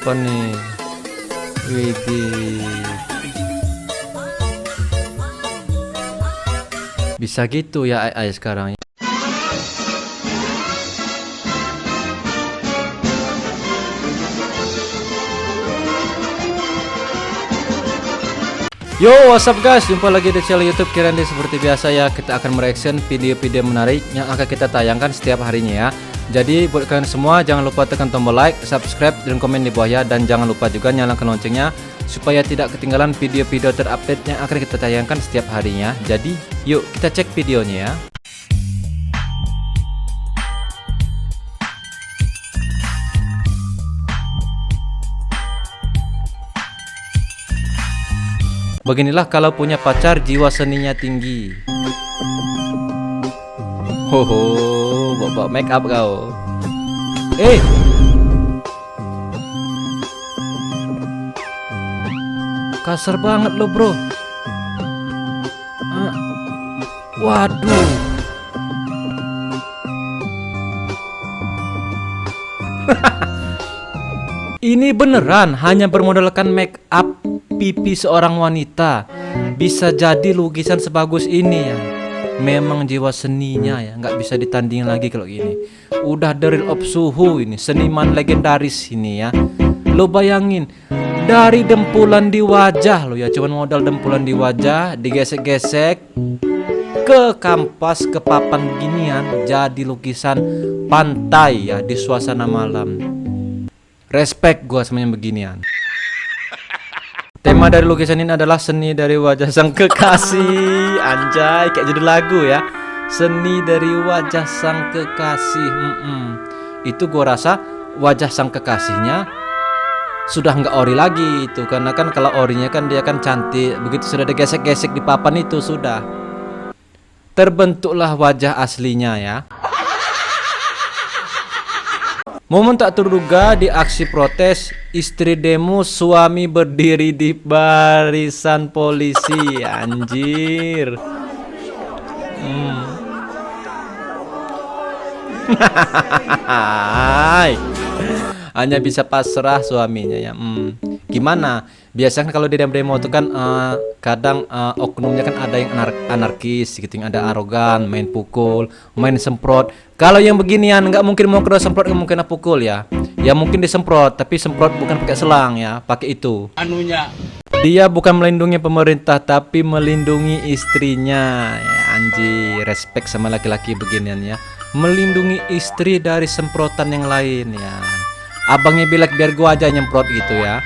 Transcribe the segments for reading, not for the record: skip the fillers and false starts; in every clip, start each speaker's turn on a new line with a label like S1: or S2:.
S1: Apa nih? Widih. Bisa gitu ya AI sekarang. Yo, what's up guys? Jumpa lagi di channel YouTube Kirandi. Seperti biasa ya, kita akan mereaction video-video menarik yang akan kita tayangkan setiap harinya ya. Jadi buat kalian semua jangan lupa tekan tombol like, subscribe, dan komen di bawah ya. Dan jangan lupa juga nyalakan loncengnya supaya tidak ketinggalan video-video terupdate yang akan kita tayangkan setiap harinya. Jadi yuk kita cek videonya ya. Beginilah kalau punya pacar jiwa seninya tinggi. Hoho, bawa make up kau. Kasar banget lo bro. Waduh. Ini beneran hanya bermodalkan make up pipi seorang wanita bisa jadi lukisan sebagus ini ya. Memang jiwa seninya ya, nggak bisa ditandingin lagi kalau gini. Udah the real of suhu ini, seniman legendaris ini ya. Lo bayangin, dari dempulan di wajah lo ya, cuman modal dempulan di wajah, digesek-gesek ke kampas, ke papan beginian, jadi lukisan pantai ya di suasana malam. Respect gua sama yang beginian. Tema dari lukisan ini adalah seni dari wajah sang kekasih. Anjay, kayak judul lagu ya. Seni dari wajah sang kekasih. Itu gua rasa wajah sang kekasihnya sudah nggak ori lagi itu, karena kan kalau orinya kan dia kan cantik. Begitu sudah digesek-gesek di papan itu sudah terbentuklah wajah aslinya ya. Momen tak terduga di aksi protes, istri demo, suami berdiri di barisan polisi. Anjir. Hanya bisa pasrah suaminya ya. Gimana? Biasanya kalau di demo itu kan kadang oknumnya kan ada yang anarkis gitu, yang ada arogan, main pukul, main semprot. Kalau yang beginian nggak mungkin mau kena semprot, nggak mungkin pukul ya. Ya mungkin disemprot, tapi semprot bukan pakai selang ya, pakai itu. Anunya. Dia bukan melindungi pemerintah, tapi melindungi istrinya. Ya, anjir, respect sama laki-laki beginian ya. Melindungi istri dari semprotan yang lain ya. Abangnya bilang biar gua aja nyemprot gitu ya.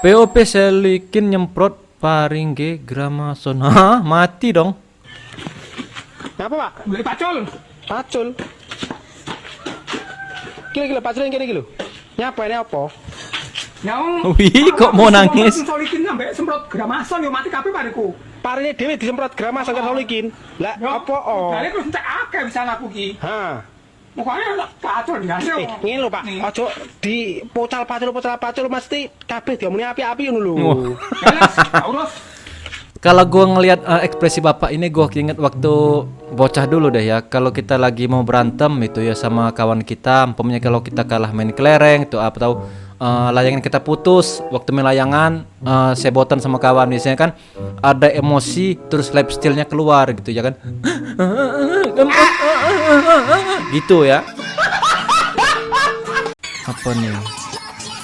S1: POP selikin nyemprot paringge gramason. Hah, mati dong.
S2: Apa pak? Beli pacul. Pacul. Kilo pacul yang gini. Nyapa ini apa? Nyong.
S1: Wih, kok mau nangis?
S2: Solikin sampai semprot gramason yo mati kabeh pariku. Parine dhewe disemprot gramason kan solikin. Lah apa oh? Lah iku entek akeh bisa aku ki. Ha. Pokoknya pacul ya. Ngene lho Pak. Ojo di pocal pacul mesti kabeh diomongin api-api ngono lho. Urus.
S1: Kalau gue ngelihat ekspresi bapak ini, gue inget waktu bocah dulu deh ya. Kalau kita lagi mau berantem itu ya sama kawan kita, umpamanya kalau kita kalah main kelereng itu apa tahu layangan kita putus waktu main layangan, sebotan sama kawan biasanya kan ada emosi terus life steal-nya keluar gitu ya kan. Gitu ya. Apa nih?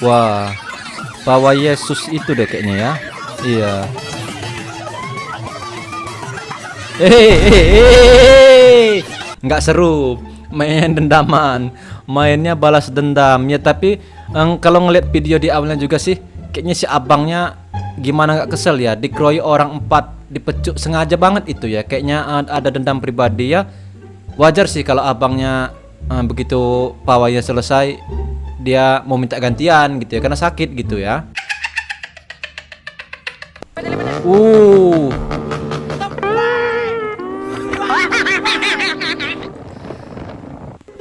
S1: Wah, bawa Yesus itu deh kayaknya ya. Iya. Nggak seru main dendaman, mainnya balas dendam ya. Tapi kalau ngeliat video di awalnya juga sih kayaknya si abangnya gimana nggak kesel ya, dikeroyok orang 4, dipecuk sengaja banget itu ya. Kayaknya ada dendam pribadi ya. Wajar sih kalau abangnya begitu pawainya selesai dia mau minta gantian gitu ya, karena sakit gitu ya.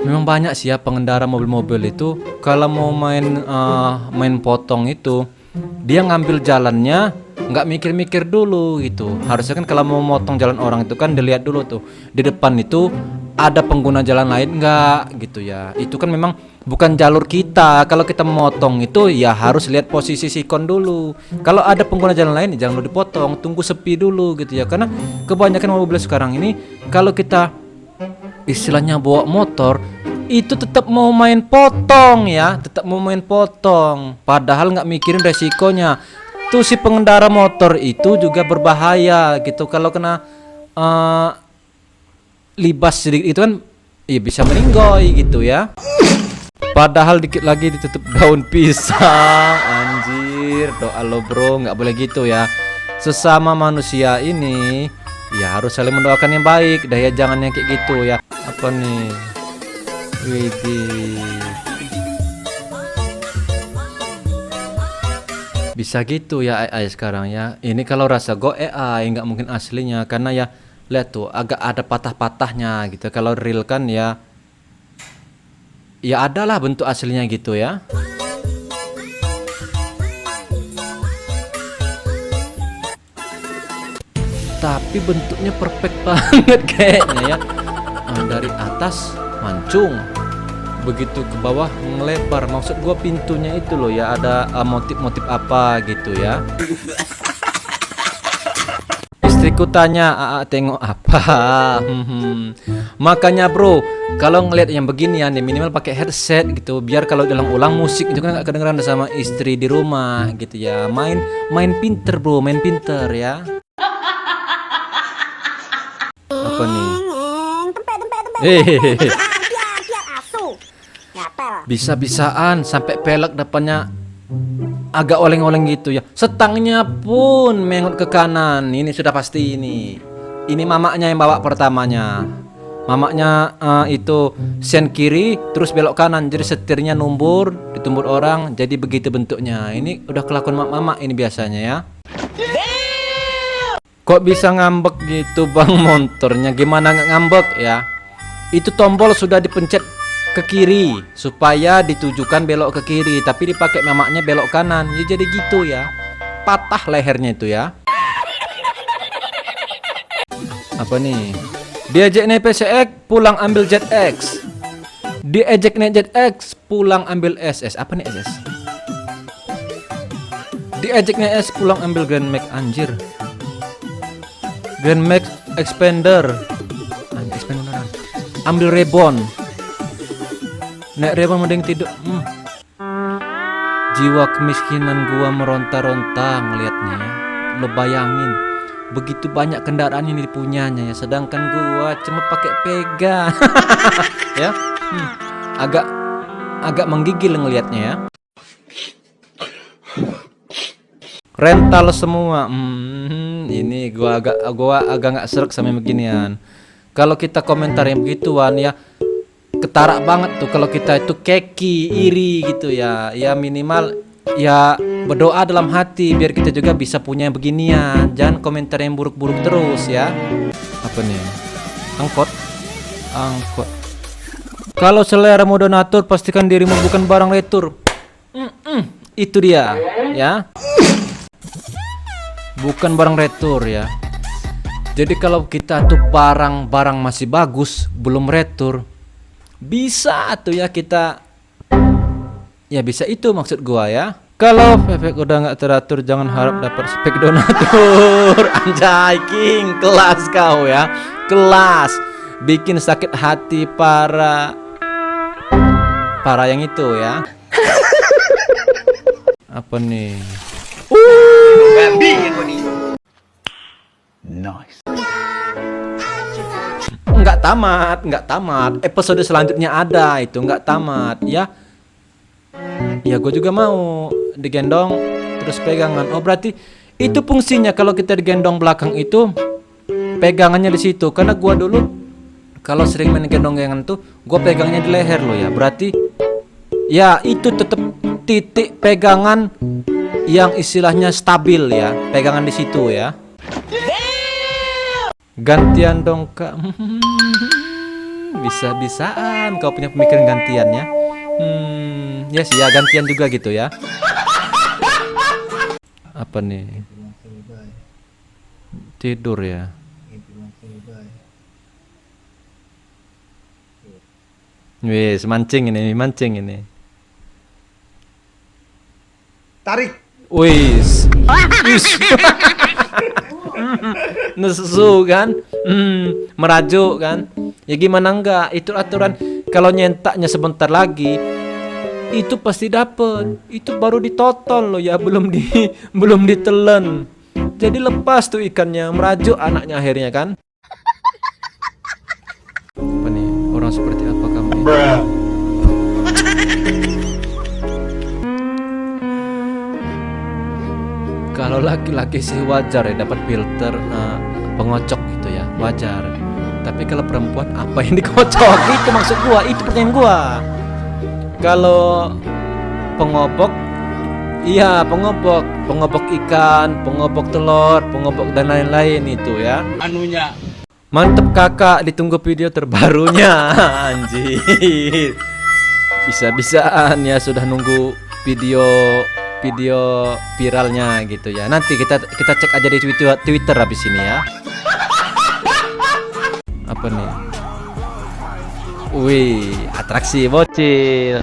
S1: Memang banyak sih ya pengendara mobil-mobil itu kalau mau main potong itu dia ngambil jalannya nggak mikir-mikir dulu gitu. Harusnya kan kalau mau motong jalan orang itu kan dilihat dulu tuh di depan itu ada pengguna jalan lain nggak gitu ya. Itu kan memang bukan jalur kita. Kalau kita memotong itu ya harus lihat posisi sikon dulu. Kalau ada pengguna jalan lain jangan dulu dipotong, tunggu sepi dulu gitu ya. Karena kebanyakan mobil sekarang ini kalau kita istilahnya bawa motor itu tetap mau main potong ya, tetap mau main potong. Padahal nggak mikirin resikonya. Tuh si pengendara motor itu juga berbahaya gitu. Kalau kena libas sedikit itu kan ya bisa meninggoy gitu ya. Padahal dikit lagi ditutup daun pisang. Anjir, doa lo bro, nggak boleh gitu ya. Sesama manusia ini ya harus saling mendoakan yang baik. Dah ya jangan yang kayak gitu ya. Apa nih? Widih. Bisa gitu ya AI sekarang ya. Ini kalau rasa go AI nggak mungkin aslinya karena ya lihat tuh agak ada patah-patahnya gitu. Kalau real kan ya adalah bentuk aslinya gitu ya. Tapi bentuknya perfect banget kayaknya ya. Dari atas mancung, begitu ke bawah ngelebar. Maksud gua pintunya itu loh ya, ada motif-motif apa gitu ya. Istriku tanya, tengok apa? Makanya bro, kalau ngeliat yang begini ya, minimal pakai headset gitu, biar kalau dalam ulang musik itu kan nggak kedengeran sama istri di rumah gitu ya. Main pinter bro, main pinter ya. Apa nih? Hehehe. Bisa-bisaan sampai pelek depannya agak oleng-oleng gitu ya. Setangnya pun mengot ke kanan. Ini sudah pasti ini. Ini mamaknya yang bawa pertamanya. Mamaknya itu sen kiri terus belok kanan. Jadi setirnya numbur, ditumbur orang. Jadi begitu bentuknya. Ini udah kelakuan mama ini biasanya ya. Kok bisa ngambek gitu bang motornya? Gimana nggak ngambek ya? Itu tombol sudah dipencet ke kiri supaya ditujukan belok ke kiri, tapi dipakai mamaknya belok kanan. Ya jadi gitu ya. Patah lehernya itu ya. Apa nih? Diajak naik PCX, pulang ambil ZX. Diajak naik ZX, pulang ambil SS. Apa nih SS? Diajak naik S, pulang ambil Grand Max. Anjir. Grand Max Expander. Expander. Ambil Reborn. Naik Reborn mending tidur. Jiwa kemiskinan gua meronta-ronta ngelihatnya ya. Lo bayangin, begitu banyak kendaraan yang dipunyanya ya, sedangkan gua cuma pakai pegang. Ya. Agak menggigil ngelihatnya ya. Rental semua. Ini gua agak nggak serak sama beginian. Kalau kita komentar yang begituan ya ketarak banget tuh. Kalau kita itu keki, iri gitu ya. Ya minimal ya berdoa dalam hati biar kita juga bisa punya yang beginian. Jangan komentar yang buruk-buruk terus ya. Apa nih? Angkot. Kalau selera mau donatur pastikan dirimu bukan barang retur. Itu dia ya. Bukan barang retur ya. Jadi kalau kita tuh barang masih bagus, belum retur, bisa tuh ya kita. Ya bisa itu maksud gua ya. Kalau efek udah nggak teratur, jangan harap dapat spek donatur. Anjay king, kelas kau ya. Kelas. Bikin sakit hati para yang itu ya. Apa nih?
S2: Nice.
S1: Nggak tamat. Episode selanjutnya ada itu nggak tamat ya. Ya gue juga mau digendong terus pegangan. Oh berarti itu fungsinya kalau kita digendong belakang itu pegangannya di situ. Karena gue dulu kalau sering main gendong-gendongan tuh gue pegangnya di leher lo ya. Berarti ya itu tetap titik pegangan yang istilahnya stabil ya. Pegangan di situ ya. Gantian dong kak. Bisa-bisaan kau punya pemikiran gantian ya. Ya sih ya gantian juga gitu ya. Apa nih? Tidur ya. Wis, mancing ini.
S2: Tarik.
S1: Wis. Nesu kan? Merajuk kan? Ya gimana enggak? Itu aturan. Kalau nyentaknya sebentar lagi, itu pasti dapet. Itu baru ditotol loh ya, belum ditelen. Jadi lepas tuh ikannya, merajuk anaknya akhirnya kan? Apa nih? Orang seperti apa kamu? Kalau laki-laki sih wajar ya dapat filter pengocok gitu ya, wajar. Tapi kalau perempuan apa yang dikocok? Itu maksud gua, itu pertanyaan gua. Kalau pengobok, iya pengobok ikan, pengobok telur, pengobok dan lain-lain itu ya.
S2: Anunya.
S1: Mantep kakak, ditunggu video terbarunya. Anjir. Bisa-bisaan ya sudah nunggu video viralnya gitu ya. Nanti kita cek aja di Twitter habis ini ya. Apa nih? Wih, atraksi bocil.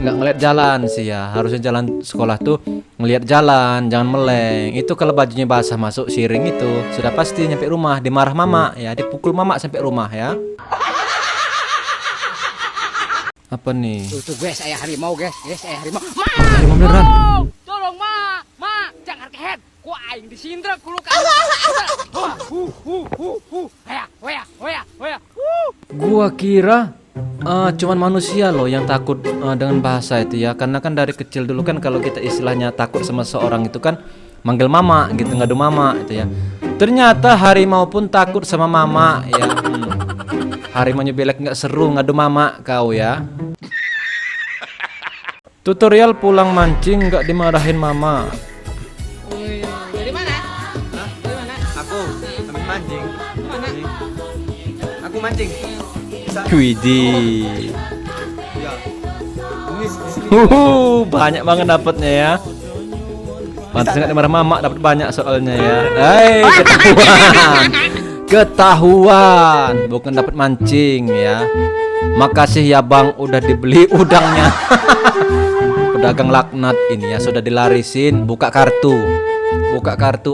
S1: Nggak ngeliat jalan sih ya, harusnya jalan sekolah tuh ngeliat jalan, jangan meleng. Itu kalau bajunya basah masuk siring itu sudah pasti nyampe rumah dimarah mama ya, dipukul mama sampai rumah ya. Apa nih?
S3: Tuh guys, saya harimau guys, saya harimau.
S1: Harimau beneran.
S3: Tolong ma, jangan kehead. Ku aing disindra ku luka. Hoya.
S1: Gua kira cuman manusia loh yang takut dengan bahasa itu ya, karena kan dari kecil dulu kan kalau kita istilahnya takut sama seorang itu kan manggil mama gitu, ngadu mama itu ya. Ternyata harimau pun takut sama mama ya. Harimaunya belek nggak seru ngadu mama kau ya. Tutorial pulang mancing nggak dimarahin mama.
S3: Dari mana? Dari mana?
S2: Aku habis mancing.
S3: Mana?
S2: Aku mancing.
S1: Widih.
S2: Ya.
S1: Banyak banget dapatnya ya. Pantas nggak dimarah mama, dapat banyak soalnya ya. Hei, ketahuan, bukan dapat mancing ya. Makasih ya bang, udah dibeli udangnya. Pedagang laknat ini ya sudah dilarisin, buka kartu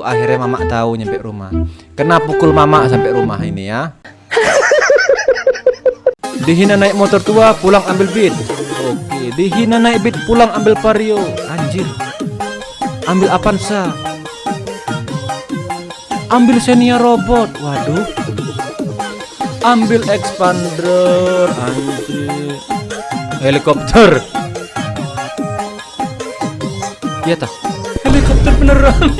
S1: akhirnya mama tahu nyampe rumah. Kena pukul mama sampai rumah ini ya. Dihina naik motor tua, pulang ambil beat. Oke, dihina naik beat, pulang ambil Vario. Anjir. Ambil Avanza. Ambil Xenia robot. Waduh. Ambil expander. Anjir. Helikopter. Iya tah. Helikopter beneran.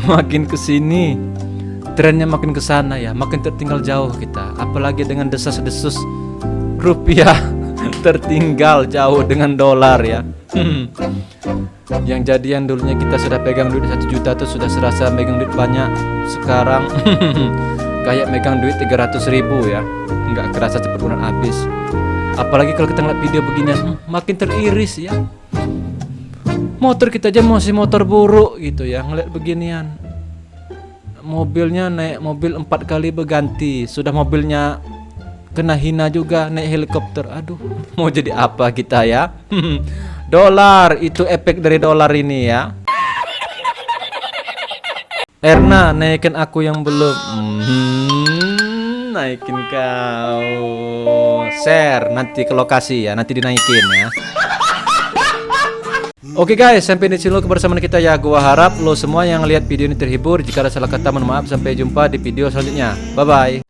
S1: Makin kesini trennya makin kesana ya, makin tertinggal jauh kita. Apalagi dengan desas-desus rupiah tertinggal jauh dengan dolar ya. Yang jadian dulunya kita sudah pegang duit 1 juta tuh sudah serasa megang duit banyak. Sekarang kayak megang duit 300.000 ya, nggak kerasa cepet bulan habis. Apalagi kalau kita ngeliat video beginian, makin teriris ya. Motor kita aja masih motor buruk gitu ya, ngeliat beginian. Mobilnya naik mobil 4 kali berganti, sudah mobilnya kena hina juga naik helikopter. Aduh, mau jadi apa kita ya? Dolar, itu efek dari dolar ini ya. Erna, naikin aku yang belum. Naikin kau. Share nanti ke lokasi ya, nanti dinaikin ya. Oke guys, sampai di sini dulu kebersamaan kita ya. Gua harap lo semua yang lihat video ini terhibur. Jika ada salah kata mohon maaf. Sampai jumpa di video selanjutnya. Bye bye.